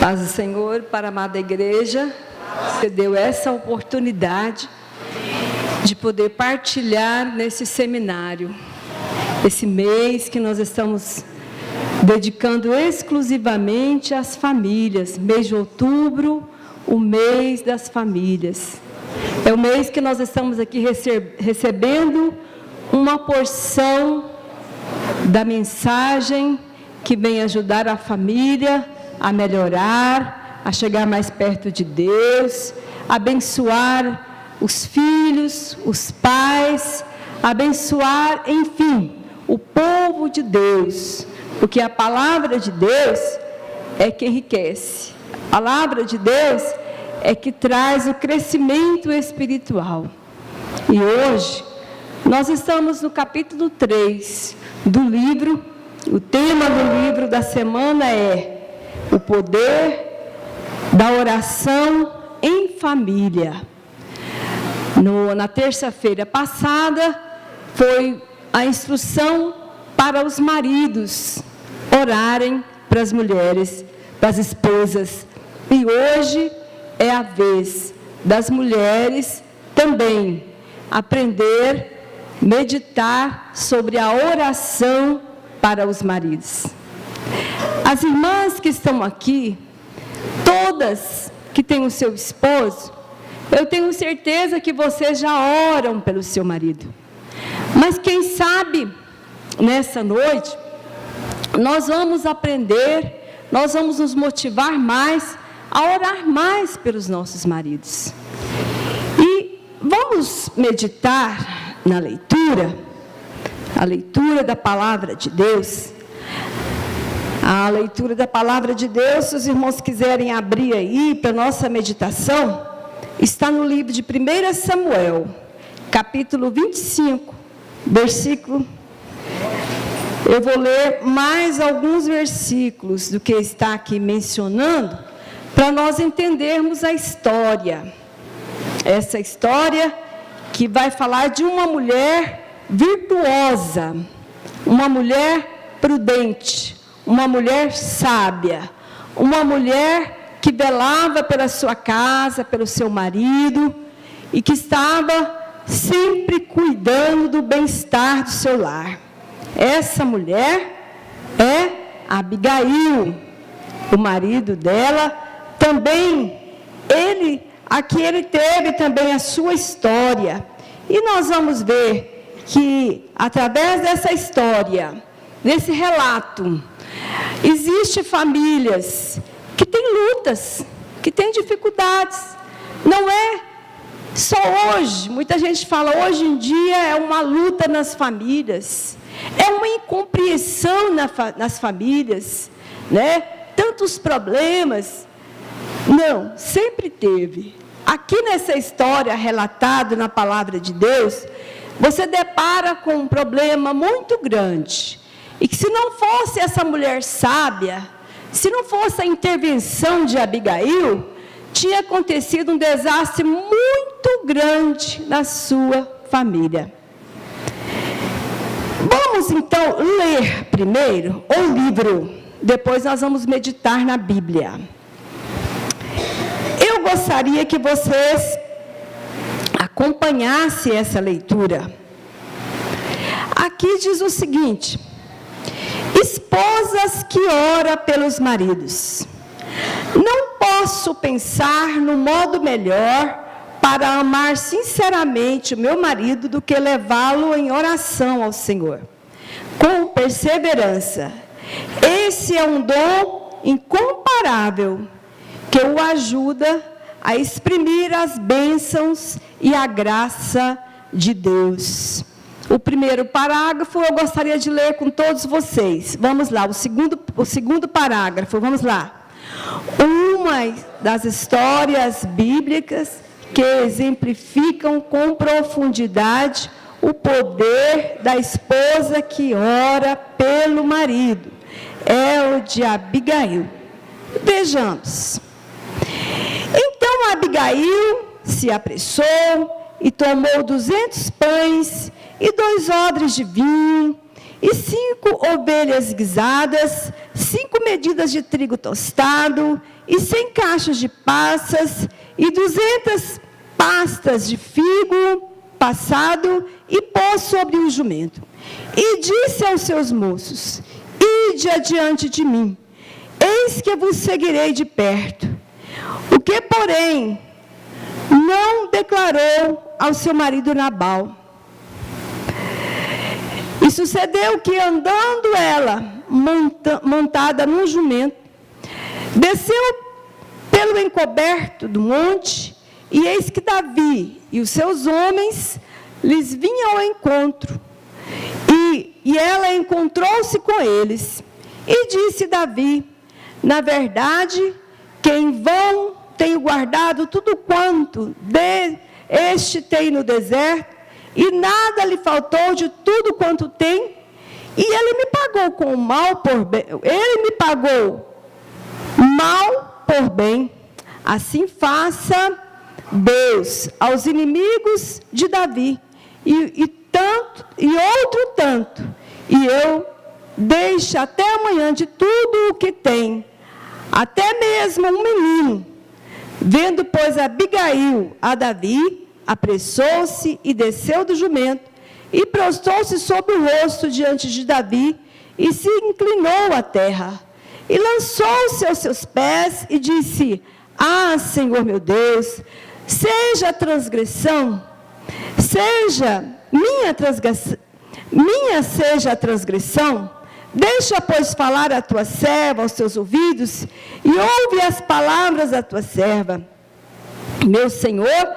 Paz do Senhor para a amada igreja, você deu essa oportunidade de poder partilhar nesse seminário, esse mês que nós estamos dedicando exclusivamente às famílias, mês de outubro, o mês das famílias. É o mês que nós estamos aqui recebendo uma porção da mensagem que vem ajudar a família a melhorar, a chegar mais perto de Deus, abençoar os filhos, os pais, abençoar, enfim, o povo de Deus, porque a palavra de Deus é que enriquece, a palavra de Deus é que traz o crescimento espiritual. E hoje, nós estamos no capítulo 3 do livro, o tema do livro da semana é o poder da oração em família. Na terça-feira passada, foi a instrução para os maridos orarem para as mulheres, para as esposas. E hoje é a vez das mulheres também aprender, meditar sobre a oração para os maridos. As irmãs que estão aqui, todas que têm o seu esposo, eu tenho certeza que vocês já oram pelo seu marido. Mas quem sabe, nessa noite, nós vamos aprender, nós vamos nos motivar mais a orar mais pelos nossos maridos. E vamos meditar na leitura, a leitura da palavra de Deus. A leitura da palavra de Deus, se os irmãos quiserem abrir aí para nossa meditação, está no livro de 1 Samuel, capítulo 25, versículo. Eu vou ler mais alguns versículos do que está aqui mencionando, para nós entendermos a história. Essa história que vai falar de uma mulher virtuosa, uma mulher prudente, uma mulher sábia, uma mulher que velava pela sua casa, pelo seu marido, e que estava sempre cuidando do bem-estar do seu lar. Essa mulher é Abigail, o marido dela, também, ele teve também a sua história. E nós vamos ver que, através dessa história, desse relato, existem famílias que têm lutas, que têm dificuldades. Não é só hoje, muita gente fala, hoje em dia é uma luta nas famílias, é uma incompreensão nas famílias, né? Tantos problemas. Não, sempre teve. Aqui nessa história relatada na palavra de Deus, você depara com um problema muito grande. E que se não fosse essa mulher sábia, se não fosse a intervenção de Abigail, tinha acontecido um desastre muito grande na sua família. Vamos então ler primeiro o livro, depois nós vamos meditar na Bíblia. Eu gostaria que vocês acompanhassem essa leitura. Aqui diz o seguinte: esposas que oram pelos maridos. Não posso pensar no modo melhor para amar sinceramente o meu marido do que levá-lo em oração ao Senhor, com perseverança. Esse é um dom incomparável que o ajuda a exprimir as bênçãos e a graça de Deus. O primeiro parágrafo eu gostaria de ler com todos vocês. Vamos lá, o segundo parágrafo, vamos lá. Uma das histórias bíblicas que exemplificam com profundidade o poder da esposa que ora pelo marido é o de Abigail. Vejamos. Então Abigail se apressou e tomou 200 pães e 2 odres de vinho, e 5 ovelhas guisadas, 5 5 medidas de trigo tostado, e 100 cachos de passas, e 200 pastas de figo passado, e pôs sobre o jumento. E disse aos seus moços: ide adiante de mim, eis que vos seguirei de perto. O que, porém, não declarou ao seu marido Nabal. E sucedeu que, andando ela, montada num jumento, desceu pelo encoberto do monte, e eis que Davi e os seus homens lhes vinham ao encontro. E ela encontrou-se com eles. E disse Davi: na verdade, que em vão tenho guardado tudo quanto este tem no deserto, e nada lhe faltou de tudo quanto tem, e ele me pagou com mal por bem. Ele me pagou mal por bem. Assim faça Deus aos inimigos de Davi, e outro tanto, e eu deixe até amanhã de tudo o que tem, até mesmo um menino. Vendo, pois, Abigail a Davi, apressou-se e desceu do jumento, e prostrou-se sobre o rosto diante de Davi, e se inclinou à terra, e lançou-se aos seus pés, e disse: ah, Senhor meu Deus, seja a transgressão, seja minha seja a transgressão, deixa, pois, falar a tua serva aos teus ouvidos, e ouve as palavras da tua serva. Meu Senhor,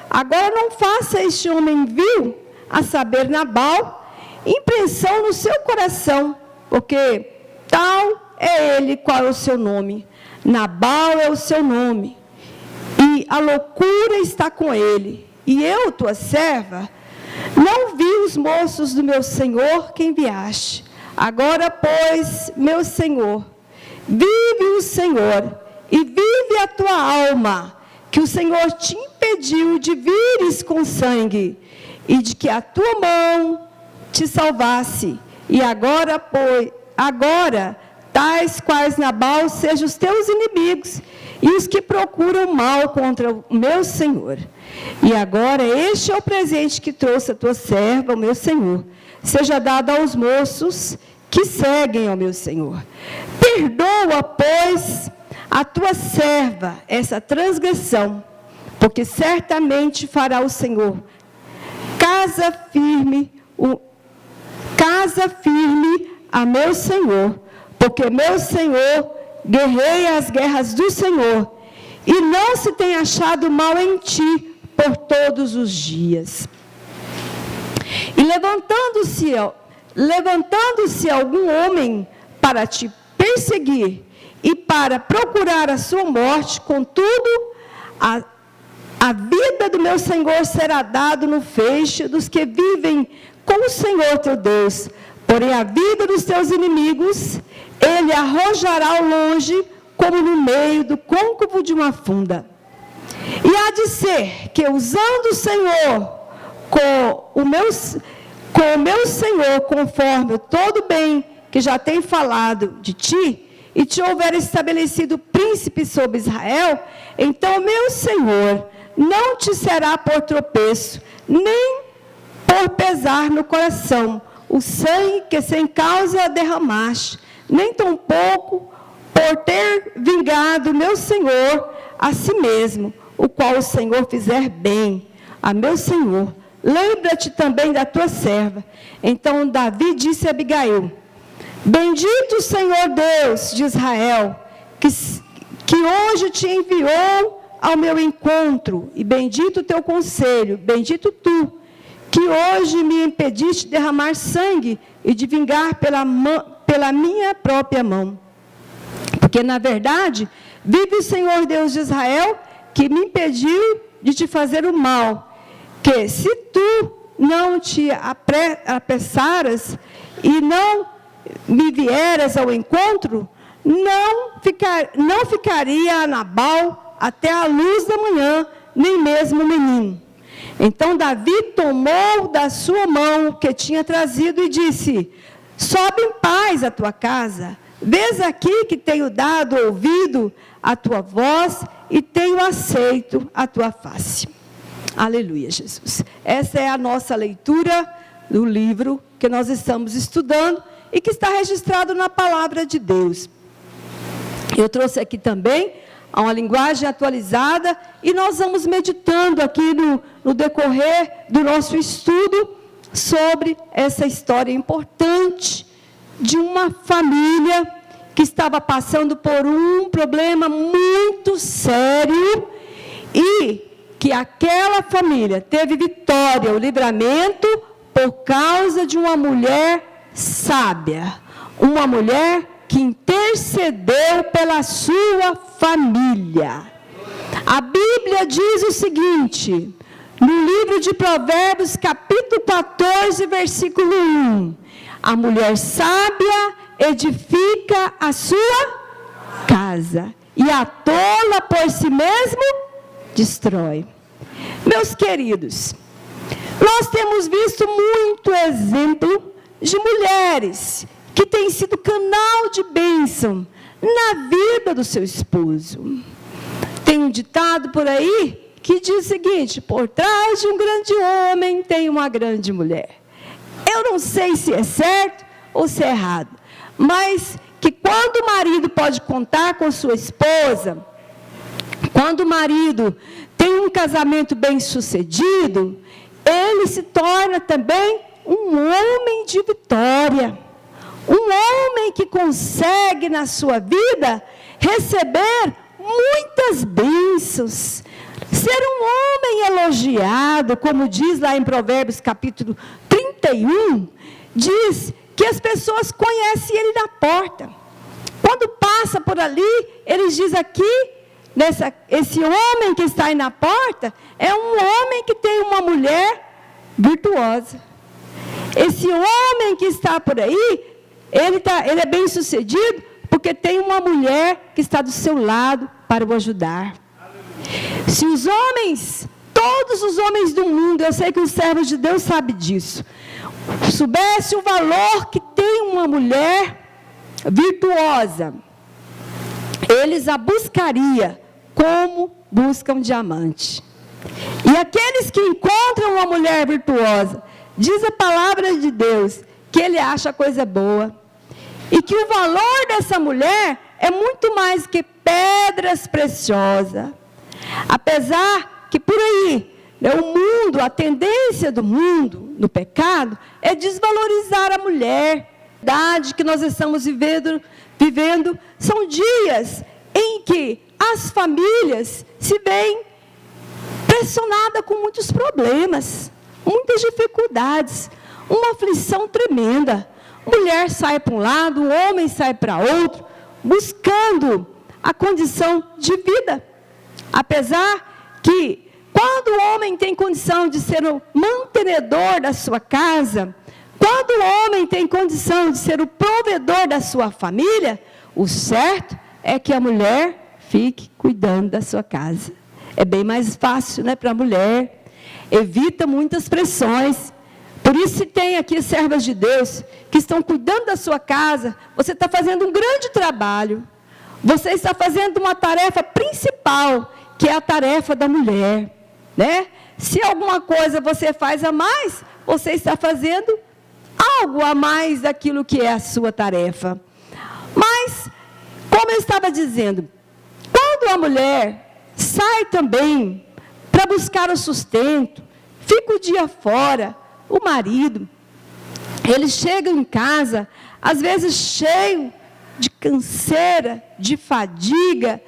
agora não faça este homem vil, a saber, Nabal, impressão no seu coração, porque tal é ele. Qual é o seu nome? Nabal é o seu nome, e a loucura está com ele. E eu, tua serva, não vi os moços do meu Senhor que enviaste. Agora, pois, meu Senhor, vive o Senhor, e vive a tua alma, que o Senhor te impediu de vires com sangue, e de que a tua mão te salvasse. E agora, tais quais Nabal sejam os teus inimigos, e os que procuram mal contra o meu Senhor. E agora, este é o presente que trouxe a tua serva, o meu Senhor. Seja dado aos moços que seguem ao meu Senhor. Perdoa, pois, a tua serva essa transgressão, porque certamente fará o Senhor casa firme a meu Senhor, porque meu Senhor guerreia as guerras do Senhor, e não se tem achado mal em ti por todos os dias. E levantando-se algum homem para te perseguir e para procurar a sua morte, contudo, a vida do meu Senhor será dado no feixe dos que vivem com o Senhor teu Deus. Porém, a vida dos teus inimigos, ele arrojará ao longe, como no meio do côncavo de uma funda. E há de ser que, usando o Senhor com o meu Senhor, conforme todo bem que já tem falado de ti, e te houver estabelecido príncipe sobre Israel, então meu Senhor não te será por tropeço, nem por pesar no coração, o sangue que sem causa derramaste, nem tampouco por ter vingado meu Senhor a si mesmo, o qual o Senhor fizer bem a meu Senhor. Lembra-te também da tua serva. Então Davi disse a Abigail: bendito o Senhor Deus de Israel, que hoje te enviou ao meu encontro, e bendito o teu conselho, bendito tu, que hoje me impediste de derramar sangue e de vingar pela minha própria mão. Porque, na verdade, vive o Senhor Deus de Israel, que me impediu de te fazer o mal, que se tu não te apressaras e não me vieras ao encontro, não ficaria Nabal até a luz da manhã, nem mesmo o menino. Então Davi tomou da sua mão o que tinha trazido e disse: sobe em paz à tua casa, Vês aqui que tenho dado ouvido à tua voz e tenho aceito a tua face. Aleluia, Jesus. Essa é a nossa leitura do livro que nós estamos estudando e que está registrado na palavra de Deus. Eu trouxe aqui também uma linguagem atualizada e nós vamos meditando aqui no decorrer do nosso estudo sobre essa história importante de uma família que estava passando por um problema muito sério e que aquela família teve vitória, o livramento, por causa de uma mulher sábia, uma mulher que intercedeu pela sua família. A Bíblia diz o seguinte, no livro de Provérbios, capítulo 14, versículo 1, a mulher sábia edifica a sua casa, e a tola por si mesmo destrói. Meus queridos, nós temos visto muito exemplo de mulheres que têm sido canal de bênção na vida do seu esposo. Tem um ditado por aí que diz o seguinte: por trás de um grande homem tem uma grande mulher. Eu não sei se é certo ou se é errado, mas que quando o marido pode contar com sua esposa, quando o marido tem um casamento bem sucedido, ele se torna também um homem de vitória. Um homem que consegue na sua vida receber muitas bênçãos. Ser um homem elogiado, como diz lá em Provérbios capítulo 31, diz que as pessoas conhecem ele na porta. Quando passa por ali, eles dizem aqui, esse homem que está aí na porta, é um homem que tem uma mulher virtuosa. Esse homem que está por aí, ele é bem sucedido, porque tem uma mulher que está do seu lado para o ajudar. Se os homens, todos os homens do mundo, eu sei que os servos de Deus sabem disso, soubesse o valor que tem uma mulher virtuosa, eles a buscariam como buscam um diamante. E aqueles que encontram uma mulher virtuosa, diz a palavra de Deus, que ele acha coisa boa, e que o valor dessa mulher é muito mais que pedras preciosas. Apesar que por aí, o mundo, a tendência do mundo, no pecado, é desvalorizar a mulher. A idade que nós estamos vivendo são dias em que as famílias se veem pressionadas com muitos problemas, muitas dificuldades, uma aflição tremenda. Mulher sai para um lado, o homem sai para outro, buscando a condição de vida. Apesar que, quando o homem tem condição de ser o mantenedor da sua casa, quando o homem tem condição de ser o provedor da sua família, o certo é que a mulher fique cuidando da sua casa. É bem mais fácil, né, para a mulher, evita muitas pressões. Por isso, se tem aqui servas de Deus que estão cuidando da sua casa, você está fazendo um grande trabalho. Você está fazendo uma tarefa principal, que é a tarefa da mulher, né? Se alguma coisa você faz a mais, você está fazendo algo a mais daquilo que é a sua tarefa. Mas, como eu estava dizendo, quando a mulher sai também para buscar o sustento, fica o dia fora, o marido, ele chega em casa, às vezes cheio de canseira, de fadiga,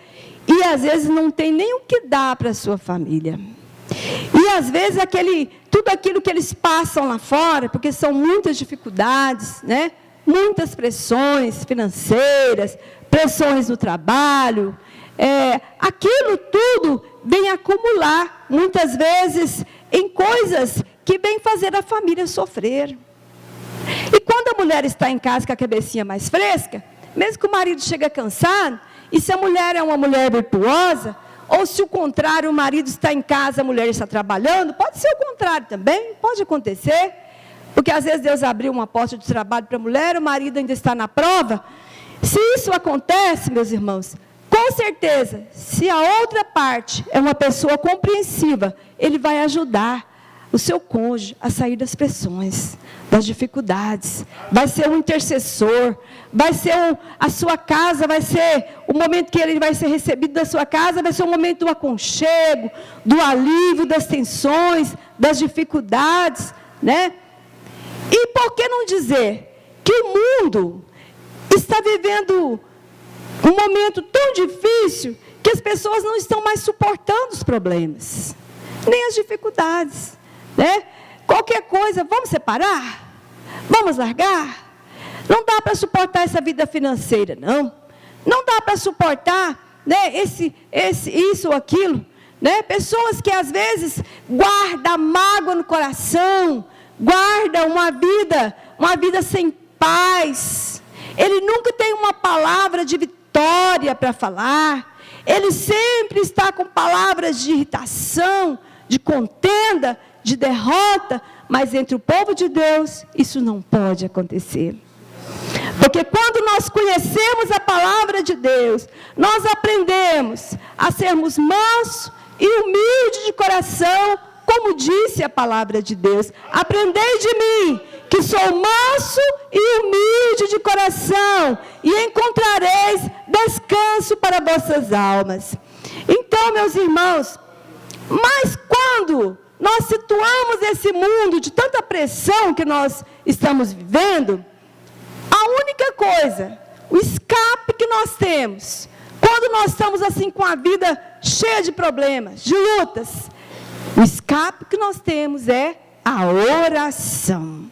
e às vezes não tem nem o que dar para a sua família. E às vezes tudo aquilo que eles passam lá fora, porque são muitas dificuldades, né? Muitas pressões financeiras, pressões no trabalho, aquilo tudo vem acumular, muitas vezes, em coisas que vêm fazer a família sofrer. E quando a mulher está em casa com a cabecinha mais fresca, mesmo que o marido chega cansado, e se a mulher é uma mulher virtuosa, ou se o contrário, o marido está em casa, a mulher está trabalhando, pode ser o contrário também, pode acontecer, porque às vezes Deus abriu uma porta de trabalho para a mulher, o marido ainda está na prova, Se isso acontece, meus irmãos, com certeza, se a outra parte é uma pessoa compreensiva, ele vai ajudar o seu cônjuge a sair das pressões, das dificuldades. Vai ser um intercessor, a sua casa vai ser o momento que ele vai ser recebido da sua casa, vai ser o momento do aconchego, do alívio das tensões, das dificuldades, né? E por que não dizer que o mundo está vivendo um momento tão difícil que as pessoas não estão mais suportando os problemas, nem as dificuldades, né? Qualquer coisa, vamos separar? Vamos largar? Não dá para suportar essa vida financeira, não. Não dá para suportar, né, isso ou aquilo, né? Pessoas que às vezes guardam mágoa no coração, guardam uma vida sem paz. Ele nunca tem uma palavra de vitória para falar. Ele sempre está com palavras de irritação, de contenda, de derrota. Mas entre o povo de Deus, isso não pode acontecer. Porque quando nós conhecemos a palavra de Deus, nós aprendemos a sermos mansos e humildes de coração, como disse a palavra de Deus. Aprendei de mim, que sou manso e humilde de coração, e encontrareis descanso para vossas almas. Então, meus irmãos, mas quando nós situamos esse mundo de tanta pressão que nós estamos vivendo, a única coisa, o escape que nós temos, quando nós estamos assim com a vida cheia de problemas, de lutas, o escape que nós temos é a oração.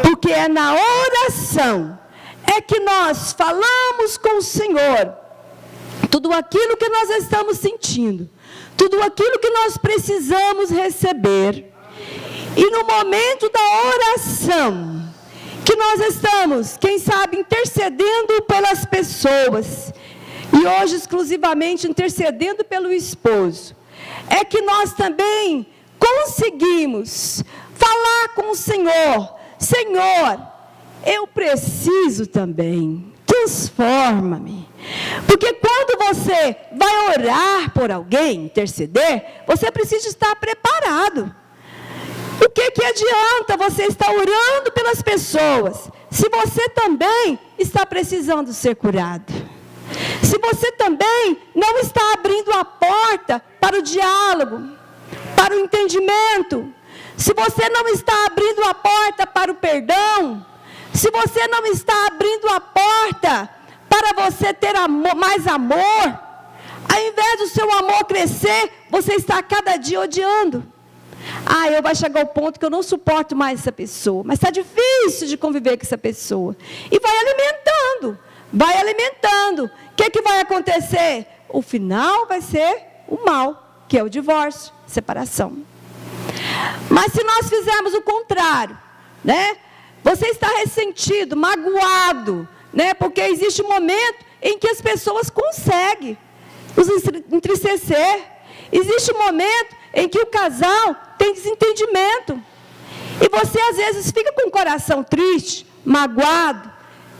Porque é na oração é que nós falamos com o Senhor tudo aquilo que nós estamos sentindo, tudo aquilo que nós precisamos receber. E no momento da oração, que nós estamos, quem sabe, intercedendo pelas pessoas, e hoje exclusivamente intercedendo pelo esposo, é que nós também conseguimos falar com o Senhor: Senhor, eu preciso também, transforma-me. Porque quando você vai orar por alguém, interceder, você precisa estar preparado. O que adianta você estar orando pelas pessoas, se você também está precisando ser curado? Se você também não está abrindo a porta para o diálogo, para o entendimento, se você não está abrindo a porta para o perdão, se você não está abrindo a porta para você ter mais amor, ao invés do seu amor crescer, você está cada dia odiando. Eu vai chegar ao ponto que eu não suporto mais essa pessoa, mas está difícil de conviver com essa pessoa. E vai alimentando, vai alimentando. O que vai acontecer? O final vai ser o mal, que é o divórcio, separação. Mas se nós fizermos o contrário, né? Você está ressentido, magoado, né? Porque existe um momento em que as pessoas conseguem nos entristecer. Existe um momento em que o casal tem desentendimento. E você às vezes fica com o coração triste, magoado,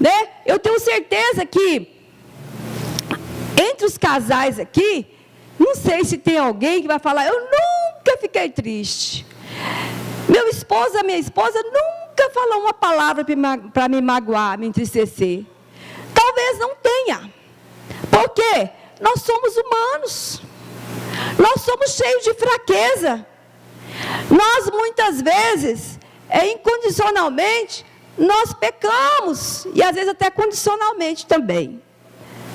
né? Eu tenho certeza que entre os casais aqui, não sei se tem alguém que vai falar: eu nunca fiquei triste. Meu esposo, a minha esposa nunca falou uma palavra para me magoar, me entristecer. Talvez não tenha. Por quê? Nós somos humanos. Nós somos cheios de fraqueza. Nós muitas vezes, incondicionalmente, nós pecamos. E às vezes até condicionalmente também.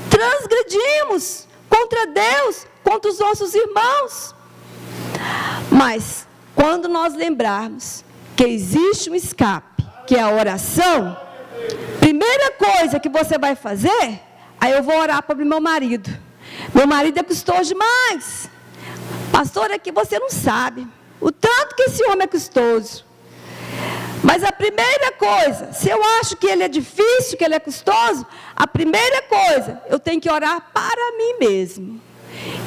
Transgredimos contra Deus, contra os nossos irmãos. Mas quando nós lembrarmos que existe um escape, que é a oração, primeira coisa que você vai fazer, aí eu vou orar para o meu marido. Meu marido é custoso demais. Pastor, é que você não sabe o tanto que esse homem é custoso. Mas a primeira coisa, se eu acho que ele é difícil, que ele é custoso, a primeira coisa, eu tenho que orar para mim mesmo.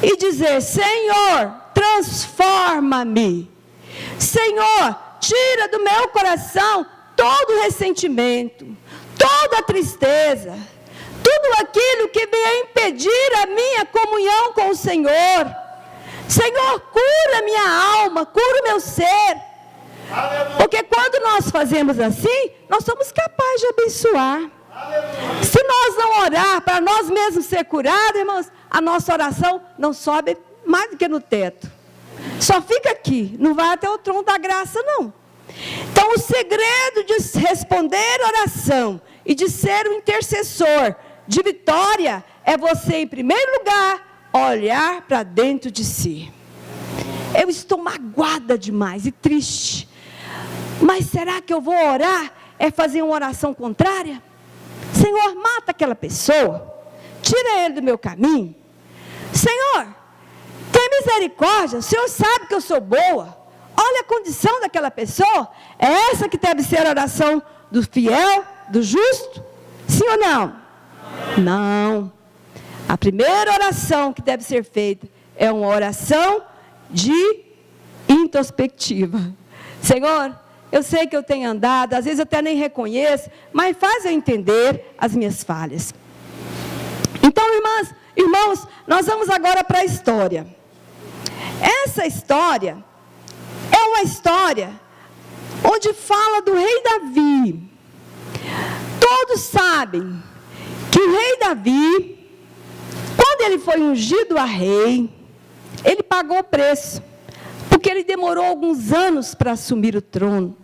E dizer: Senhor, transforma-me. Senhor, tira do meu coração todo o ressentimento, toda a tristeza, tudo aquilo que vem a impedir a minha comunhão com o Senhor. Senhor, cura minha alma, cura o meu ser. Porque quando nós fazemos assim, nós somos capazes de abençoar. Se nós não orar para nós mesmos ser curados, irmãos, a nossa oração não sobe mais do que no teto. Só fica aqui, não vai até o trono da graça, não. Então, o segredo de responder oração e de ser um intercessor de vitória é você, em primeiro lugar, olhar para dentro de si. Eu estou magoada demais e triste. Mas será que eu vou orar? É fazer uma oração contrária? Senhor, mata aquela pessoa. Tira ele do meu caminho. Senhor, tem misericórdia. O Senhor sabe que eu sou boa. Olha a condição daquela pessoa. É essa que deve ser a oração do fiel, do justo? Sim ou não? Não. A primeira oração que deve ser feita é uma oração de introspectiva. Senhor, eu sei que eu tenho andado, às vezes eu até nem reconheço, mas faz eu entender as minhas falhas. Então, irmãos, nós vamos agora para a história. Essa história é uma história onde fala do rei Davi. Todos sabem que o rei Davi, quando ele foi ungido a rei, ele pagou o preço, porque ele demorou alguns anos para assumir o trono.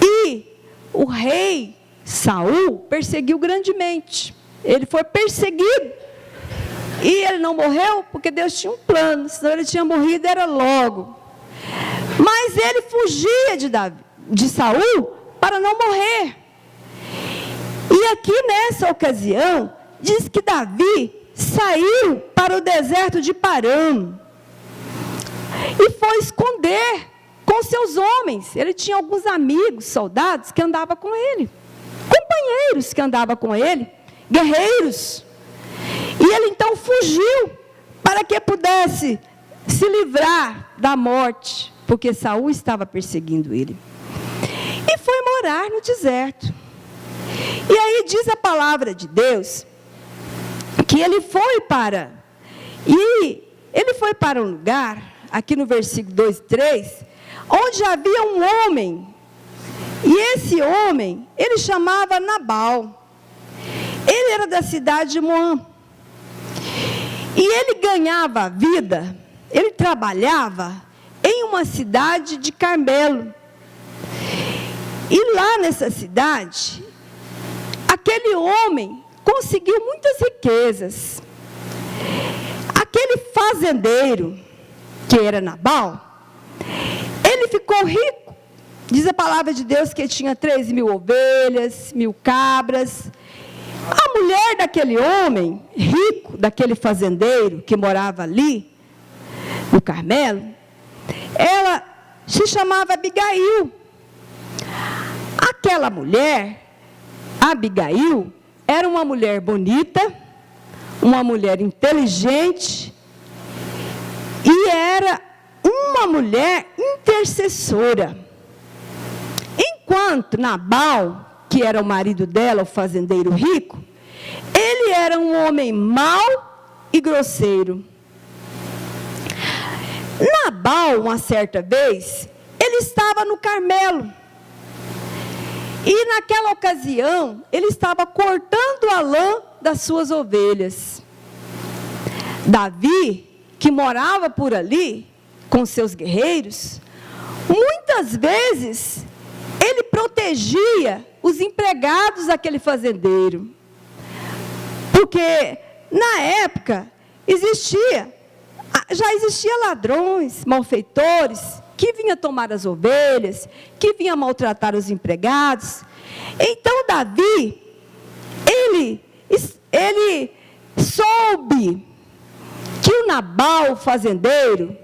E o rei Saul perseguiu grandemente. Ele foi perseguido. E ele não morreu porque Deus tinha um plano, senão ele tinha morrido, era logo. Mas ele fugia de Saul para não morrer. E aqui nessa ocasião, diz que Davi saiu para o deserto de Parã e foi esconder com seus homens. Ele tinha alguns amigos, soldados, que andavam com ele, companheiros que andavam com ele, guerreiros. E ele então fugiu para que pudesse se livrar da morte, porque Saul estava perseguindo ele. E foi morar no deserto. E aí diz a palavra de Deus que ele foi para um lugar, aqui no versículo 2 e 3, onde havia um homem, e esse homem, ele chamava Nabal. Ele era da cidade de Moab, e ele ganhava a vida, ele trabalhava em uma cidade de Carmelo, e lá nessa cidade, aquele homem conseguiu muitas riquezas. Aquele fazendeiro, que era Nabal, ele ficou rico. Diz a palavra de Deus que ele tinha 3.000 ovelhas, 1.000 cabras. A mulher daquele homem rico, daquele fazendeiro que morava ali, no Carmelo, ela se chamava Abigail. Aquela mulher, Abigail, era uma mulher bonita, uma mulher inteligente, e era uma mulher intercessora. Enquanto Nabal, que era o marido dela, o fazendeiro rico, ele era um homem mau e grosseiro. Nabal, uma certa vez, ele estava no Carmelo. E naquela ocasião, ele estava cortando a lã das suas ovelhas. Davi, que morava por ali, com seus guerreiros, muitas vezes, ele protegia os empregados daquele fazendeiro. Porque, na época, já existia ladrões, malfeitores, que vinha tomar as ovelhas, que vinha maltratar os empregados. Então, Davi, ele soube que o Nabal, o fazendeiro,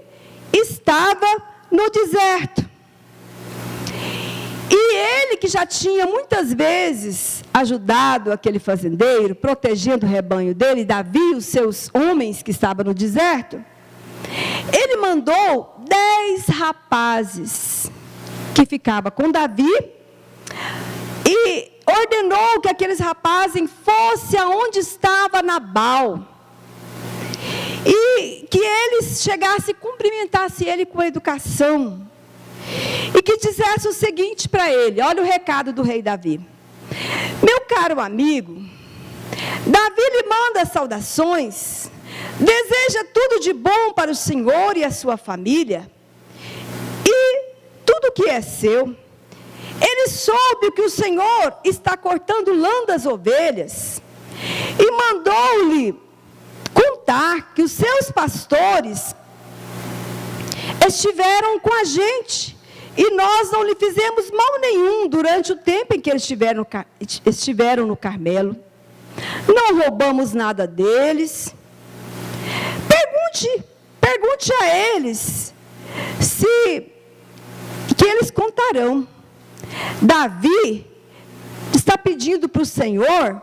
estava no deserto. E ele, que já tinha muitas vezes ajudado aquele fazendeiro, protegendo o rebanho dele, Davi e os seus homens que estavam no deserto, ele mandou 10 rapazes que ficavam com Davi e ordenou que aqueles rapazes fossem aonde estava Nabal. E que eles chegassem e cumprimentassem ele com educação. E que dissesse o seguinte para ele, olha o recado do rei Davi. Meu caro amigo, Davi lhe manda saudações, deseja tudo de bom para o Senhor e a sua família, e tudo que é seu. Ele soube que o Senhor está cortando lã das ovelhas, e mandou-lhe contar que os seus pastores estiveram com a gente, e nós não lhe fizemos mal nenhum durante o tempo em que eles estiveram no Carmelo. Não roubamos nada deles. Pergunte a eles que eles contarão. Davi está pedindo para o Senhor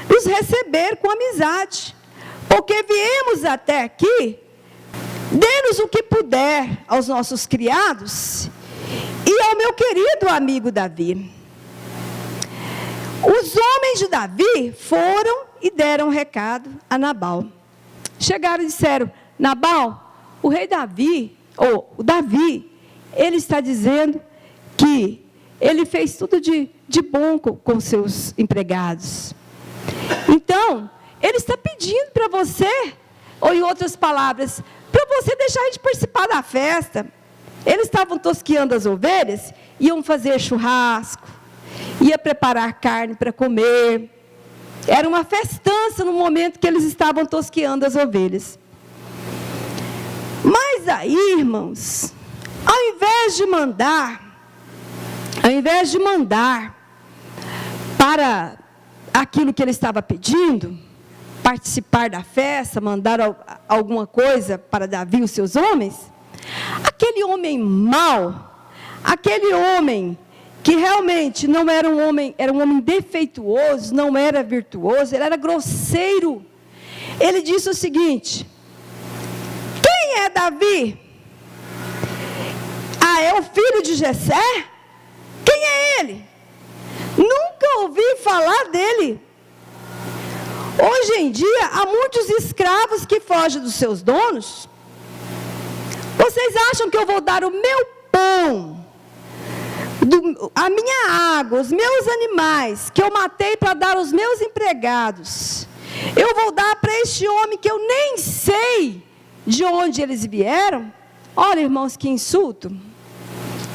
nos receber com amizade, porque viemos até aqui. Dê-nos o que puder aos nossos criados e ao meu querido amigo Davi. Os homens de Davi foram e deram um recado a Nabal. Chegaram e disseram: Nabal, o rei Davi, o Davi, ele está dizendo que ele fez tudo de bom com seus empregados. Então, ele está pedindo para você, ou em outras palavras, para você deixar a gente participar da festa. Eles estavam tosqueando as ovelhas, iam fazer churrasco, ia preparar carne para comer. Era uma festança no momento que eles estavam tosqueando as ovelhas. Mas aí, irmãos, ao invés de mandar para aquilo que ele estava pedindo, participar da festa, mandar alguma coisa para Davi e os seus homens, aquele homem mau, aquele homem que realmente não era um homem, era um homem defeituoso, não era virtuoso, ele era grosseiro. Ele disse o seguinte: quem é Davi? Ah, é o filho de Jessé? Quem é ele? Nunca ouvi falar dele. Hoje em dia, há muitos escravos que fogem dos seus donos. Vocês acham que eu vou dar o meu pão, a minha água, os meus animais, que eu matei para dar aos meus empregados, eu vou dar para este homem que eu nem sei de onde eles vieram? Olha, irmãos, que insulto,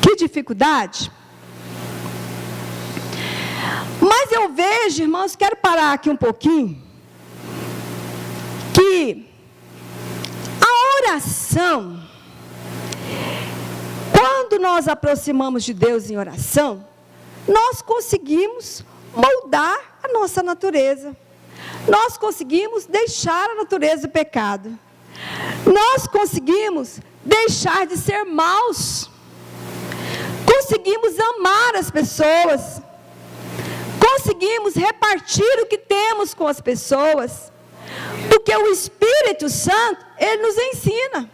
que dificuldade. Mas eu vejo, irmãos, quero parar aqui um pouquinho, que a oração, quando nós aproximamos de Deus em oração, nós conseguimos moldar a nossa natureza. Nós conseguimos deixar a natureza do pecado. Nós conseguimos deixar de ser maus. Conseguimos amar as pessoas. Conseguimos repartir o que temos com as pessoas. Porque o Espírito Santo, ele nos ensina.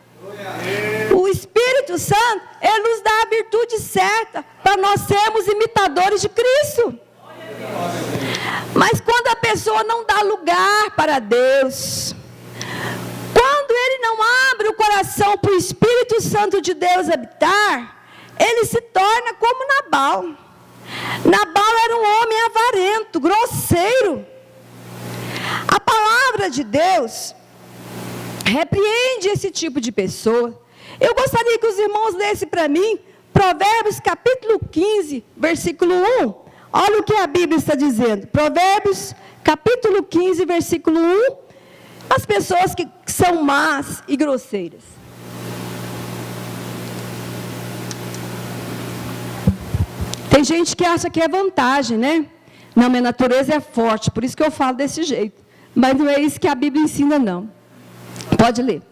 O Espírito Santo, ele nos dá a virtude certa para nós sermos imitadores de Cristo. Mas quando a pessoa não dá lugar para Deus, quando ele não abre o coração para o Espírito Santo de Deus habitar, ele se torna como Nabal. Nabal era um homem avarento, grosseiro. A palavra de Deus repreende esse tipo de pessoa. Eu gostaria que os irmãos lessem para mim Provérbios capítulo 15, versículo 1. Olha o que a Bíblia está dizendo. Provérbios capítulo 15, versículo 1. As pessoas que são más e grosseiras. Tem gente que acha que é vantagem, né? Não, minha natureza é forte, por isso que eu falo desse jeito. Mas não é isso que a Bíblia ensina, não. Pode ler.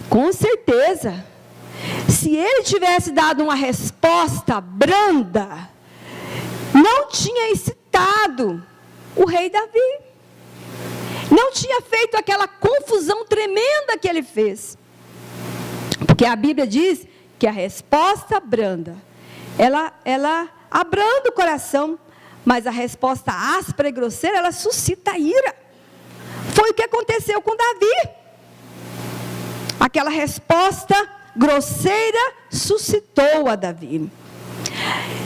Com certeza. Se ele tivesse dado uma resposta branda, não tinha excitado o rei Davi. Não tinha feito aquela confusão tremenda que ele fez. Porque a Bíblia diz que a resposta branda, ela abranda o coração, mas a resposta áspera e grosseira, ela suscita ira. Foi o que aconteceu com Davi. Aquela resposta grosseira suscitou a Davi.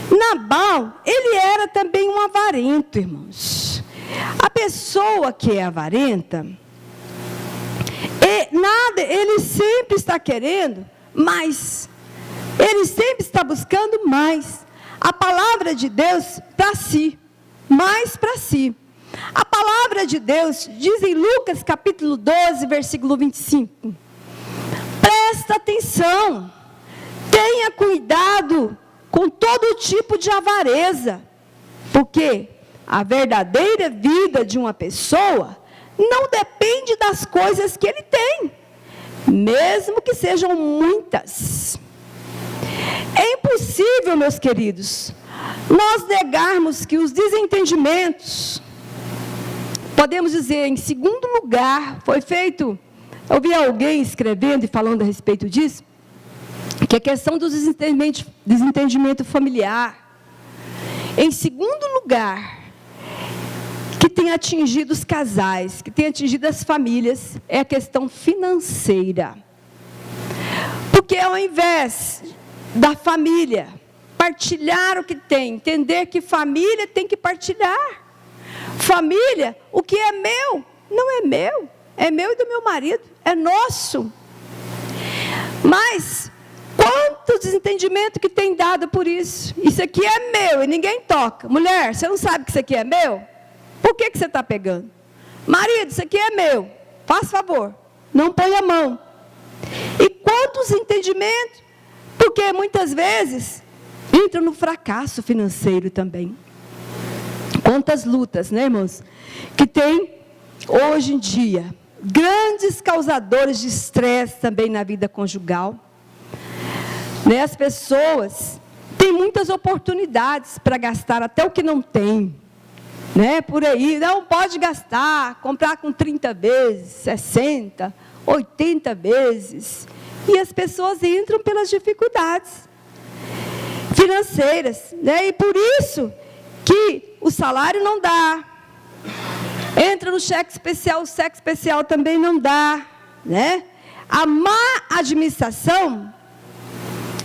Nabal, ele era também um avarento, irmãos. A pessoa que é avarenta, ele sempre está querendo mais. Ele sempre está buscando mais. A palavra de Deus para si, mais para si. A palavra de Deus diz em Lucas capítulo 12, versículo 25. Presta atenção, tenha cuidado com todo tipo de avareza, porque a verdadeira vida de uma pessoa não depende das coisas que ele tem, mesmo que sejam muitas. É impossível, meus queridos, nós negarmos que os desentendimentos, podemos dizer, em segundo lugar, foi feito, eu vi alguém escrevendo e falando a respeito disso, que a questão do desentendimento familiar, em segundo lugar, que tem atingido os casais, que tem atingido as famílias, é a questão financeira. Porque ao invés da família partilhar o que tem, entender que família tem que partilhar. Família, o que é meu, não é meu, é meu e do meu marido, é nosso. Mas quanto desentendimento que tem dado por isso? Isso aqui é meu e ninguém toca. Mulher, você não sabe que isso aqui é meu? Por que você está pegando? Marido, isso aqui é meu, faz favor, não põe a mão. E quantos entendimentos? Porque muitas vezes entra no fracasso financeiro também. Quantas lutas, né, irmãos? Que tem hoje em dia grandes causadores de estresse também na vida conjugal. Né? As pessoas têm muitas oportunidades para gastar até o que não tem. Né? Por aí, não pode gastar, comprar com 30 vezes, 60, 80 vezes. E as pessoas entram pelas dificuldades financeiras, né? E por isso que o salário não dá. Entra no cheque especial, o cheque especial também não dá, né? A má administração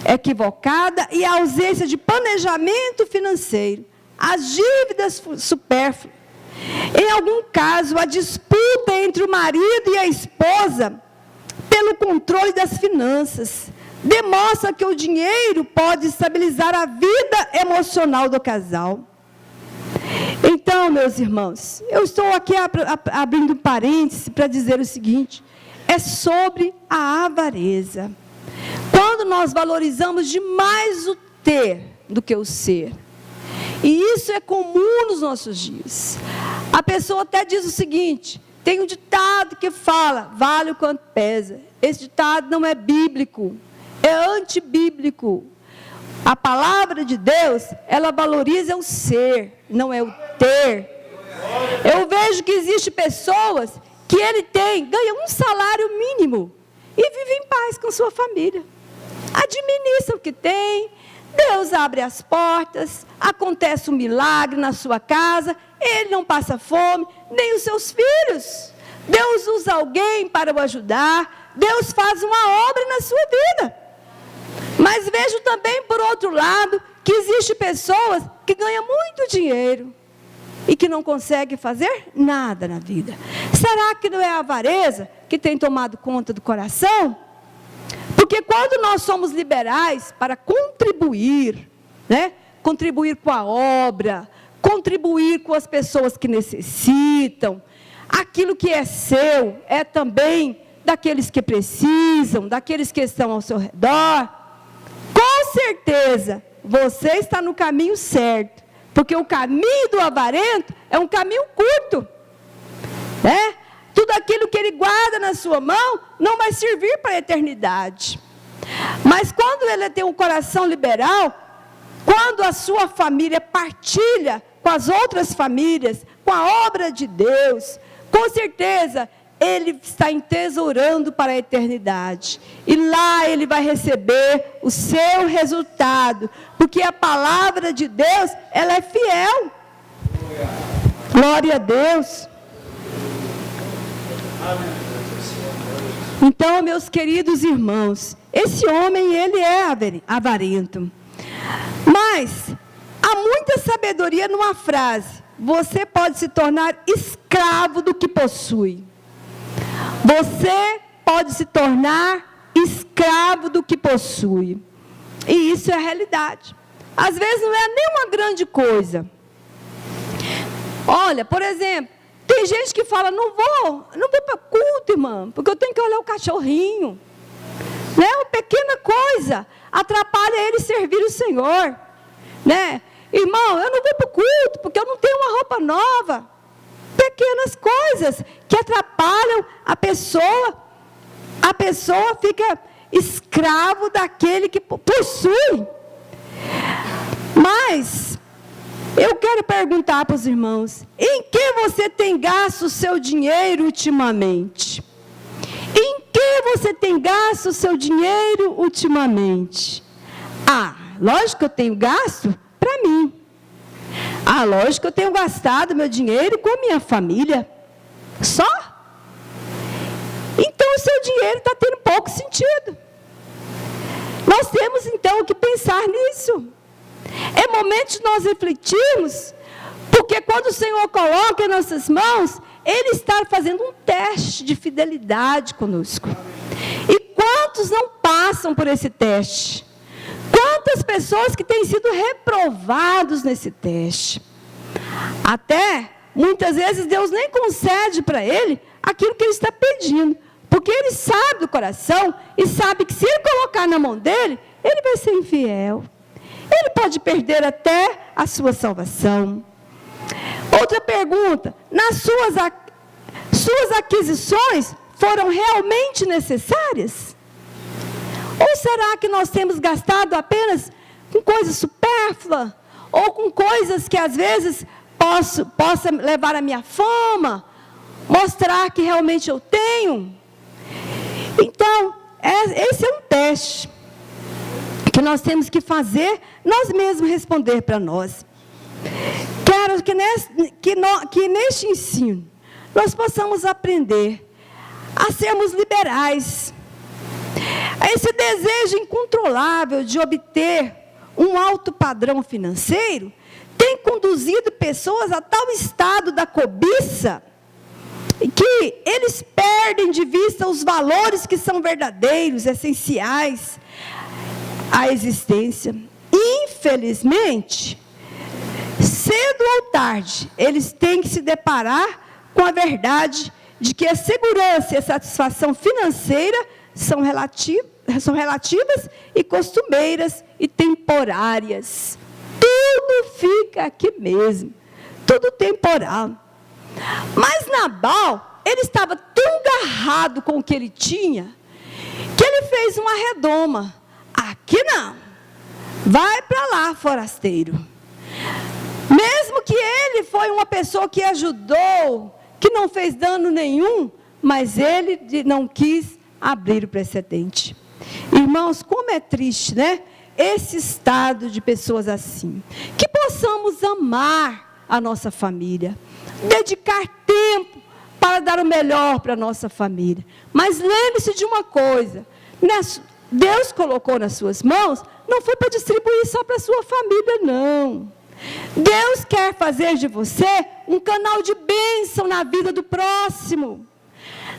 equivocada e a ausência de planejamento financeiro, as dívidas supérfluas. Em algum caso, a disputa entre o marido e a esposa pelo controle das finanças demonstra que o dinheiro pode estabilizar a vida emocional do casal. Então, meus irmãos, eu estou aqui abrindo parênteses para dizer o seguinte: é sobre a avareza. Quando nós valorizamos demais o ter do que o ser. E isso é comum nos nossos dias. A pessoa até diz o seguinte: tem um ditado que fala, vale o quanto pesa. Esse ditado não é bíblico, é antibíblico. A palavra de Deus, ela valoriza o ser, não é o ter. Eu vejo que existem pessoas que ganha um salário mínimo e vive em paz com sua família. Administra o que tem, Deus abre as portas, acontece um milagre na sua casa, ele não passa fome, nem os seus filhos. Deus usa alguém para o ajudar, Deus faz uma obra na sua vida. Mas vejo também, por outro lado, que existem pessoas que ganham muito dinheiro e que não conseguem fazer nada na vida. Será que não é a avareza que tem tomado conta do coração? Porque quando nós somos liberais para contribuir, né? Contribuir com a obra, contribuir com as pessoas que necessitam, aquilo que é seu é também daqueles que precisam, daqueles que estão ao seu redor. Com certeza, você está no caminho certo, porque o caminho do avarento é um caminho curto, né? Tudo aquilo que ele guarda na sua mão não vai servir para a eternidade. Mas quando ele tem um coração liberal, quando a sua família partilha com as outras famílias, com a obra de Deus, com certeza ele está entesourando para a eternidade. E lá ele vai receber o seu resultado. Porque a palavra de Deus, ela é fiel. Glória a Deus. Então, meus queridos irmãos, esse homem, ele é avarento. Mas há muita sabedoria numa frase: você pode se tornar escravo do que possui. Você pode se tornar escravo do que possui. E isso é a realidade. Às vezes não é nem uma grande coisa. Olha, por exemplo, tem gente que fala: não vou para culto, irmã, porque eu tenho que olhar o cachorrinho. Né? Uma pequena coisa atrapalha ele servir o Senhor. Né? Irmão, eu não vou para o culto porque eu não tenho uma roupa nova. Pequenas coisas que atrapalham a pessoa. A pessoa fica escravo daquele que possui. Mas eu quero perguntar para os irmãos: em que você tem gasto o seu dinheiro ultimamente? Em que você tem gasto o seu dinheiro ultimamente? Lógico que eu tenho gasto para mim. Lógico que eu tenho gastado meu dinheiro com a minha família. Só? Então o seu dinheiro está tendo pouco sentido. Nós temos então que pensar nisso. É momento de nós refletirmos, porque quando o Senhor coloca em nossas mãos, Ele está fazendo um teste de fidelidade conosco. E quantos não passam por esse teste? Quantas pessoas que têm sido reprovados nesse teste? Até, muitas vezes, Deus nem concede para ele aquilo que ele está pedindo, porque ele sabe do coração e sabe que se ele colocar na mão dele, ele vai ser infiel. Ele pode perder até a sua salvação. Outra pergunta: suas aquisições foram realmente necessárias? Ou será que nós temos gastado apenas com coisas supérfluas? Ou com coisas que às vezes possa levar a minha fama, mostrar que realmente eu tenho? Então, esse é um teste que nós temos que fazer, nós mesmos responder para nós. Quero que neste ensino nós possamos aprender a sermos liberais. Esse desejo incontrolável de obter um alto padrão financeiro tem conduzido pessoas a tal estado da cobiça que eles perdem de vista os valores que são verdadeiros, essenciais à existência. Infelizmente, cedo ou tarde, eles têm que se deparar com a verdade de que a segurança e a satisfação financeira são relativas e costumeiras e temporárias. Tudo fica aqui mesmo, tudo temporal. Mas Nabal, ele estava tão agarrado com o que ele tinha, que ele fez uma redoma. Aqui não, vai para lá, forasteiro. Mesmo que ele foi uma pessoa que ajudou, que não fez dano nenhum, mas ele não quis abrir o precedente. Irmãos, como é triste, né? Esse estado de pessoas assim. Que possamos amar a nossa família, dedicar tempo para dar o melhor para a nossa família. Mas lembre-se de uma coisa: Deus colocou nas suas mãos, não foi para distribuir só para a sua família, não. Deus quer fazer de você um canal de bênção na vida do próximo,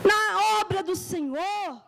na obra do Senhor.